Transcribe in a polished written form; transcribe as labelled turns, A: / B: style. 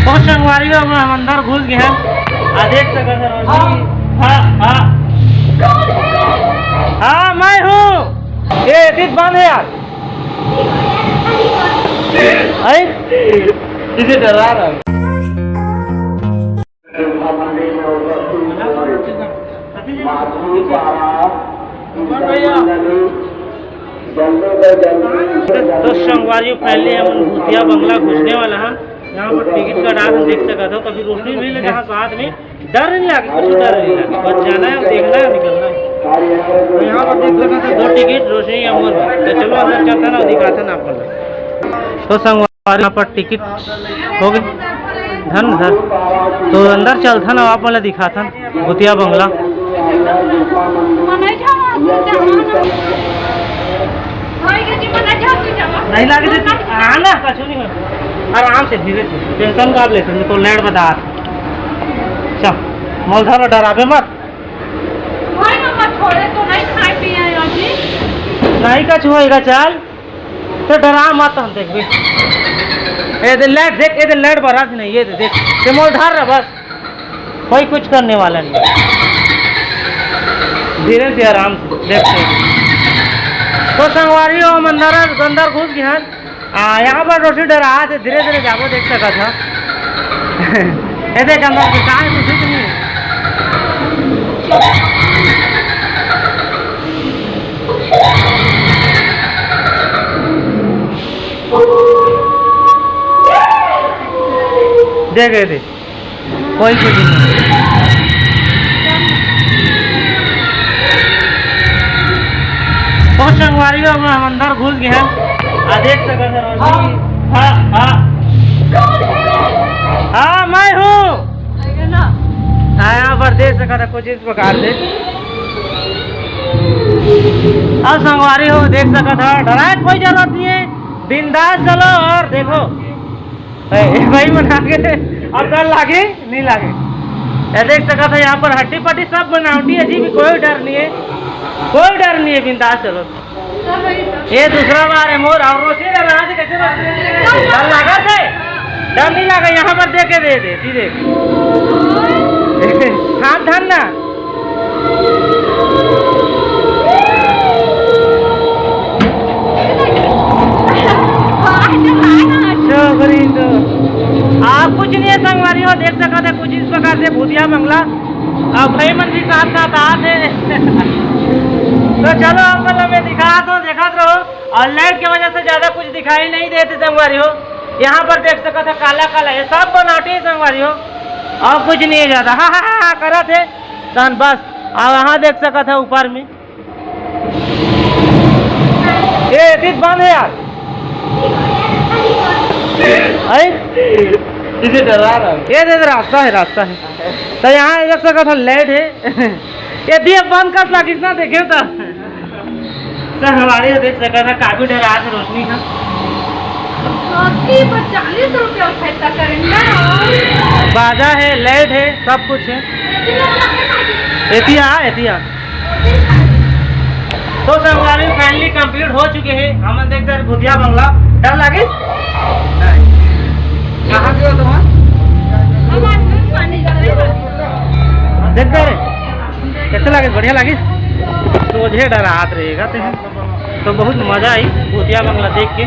A: बहुत संगवारी हो हम अंदर घुस गए हैं। देख सकते हैं रोशनी। हाँ मैं हूँ। ये तीत बंद है यार। इसे डरा रहा है। तो संगवारी पहले हम भूतिया बंगला घुसने वाला है। यहाँ पर टिकट का डाक देख सकते हो। कभी रोशनी नहीं लगे साथ में डर नहीं लगे, कुछ डर नहीं लगे, बस जाना है, देखना है, निकलना है। तो यहाँ पर देख सकते हो 2 टिकट रोशनी अमर। तो चलो अंदर चलता ना, दिखाता ना आपको। तो संगवारी यहाँ पर टिकट हो गई धन धन। तो अंदर चलता ना, आप वाला दिखाता भूतिया बंगला। नहीं लगे आना कछु नहीं, आराम से धीरे से, टेंशन का लेते तो लैंड बता। चल मौधर डरावे मत। नहीं कछु होएगा, चल तो डरा मत। हम देख ये लाइट देख, ये लाइट बरा नहीं, ये देख ये मौधर रहा, बस कोई कुछ करने वाला नहीं। धीरे से आराम से देखते। तो संगवारी हो हम अंदर घुस गए हैं। यहाँ पर रोशनी डरा थे, धीरे धीरे जाबो देख सका था। ये देख अंदर कहाँ है, कुछ नहीं। देख दे कोई कुछ नहीं। बहुत संगवारी हो हम अंदर घुस गए हैं। देख सकते हैं रोशनी। हाँ मैं हूँ। यहाँ पर देख सकता था कुछ इस प्रकार से। अब संगवारी हो देख सकता था, डराए कोई जरूरत नहीं है, बिंदास चलो और देखो भाई बना के। अब डर लागे नहीं लागे। देख सकता था यहाँ पर हड्डी पट्टी सब बनावटी है जी, भी कोई डर नहीं है, कोई डर नहीं है, बिंदास चलो। ये दूसरा बार है मोर और रोशनी डरा से कैसे डर लगा थे, डर नहीं लगा। यहाँ पर देखे दे सीधे हाथ धरना। आप कुछ नहीं है संगवारी हो देख सकते थे कुछ इस प्रकार से भूतिया बंगला। अब भाई मन भी साथ साथ आते। तो चलो अंकल हमें देखा रहो। और लाइट की वजह से ज्यादा कुछ दिखाई नहीं देते संगवारी हो। यहाँ पर देख सकते थे काला काला है, सब बनावटी है संगवारी हो, और कुछ नहीं है ज्यादा। हाँ करा थे तन बस। और यहाँ देख सकते थे ऊपर में ये तीत बंद है यार। इसे डरा रहा है। ये रास्ता है। तो यहाँ देख सकते था लाइट है। ये दिए बंद कर ला कितना देखे तो हमारे देख सका था, काफी डरा था रोशनी का।
B: 40 रुपया
A: बाजा है, लाइट है, सब कुछ है। एतिया तो संगवारी फाइनली कंप्लीट हो चुके हैं। हम देखते हैं भूतिया बंगला। डर लगे कहाँ के हो तुम? देखते रहे कैसे लगे, बढ़िया लगे। तो मुझे डरा हाथ रहेगा तो बहुत मजा आई भूतिया बंगला देख के।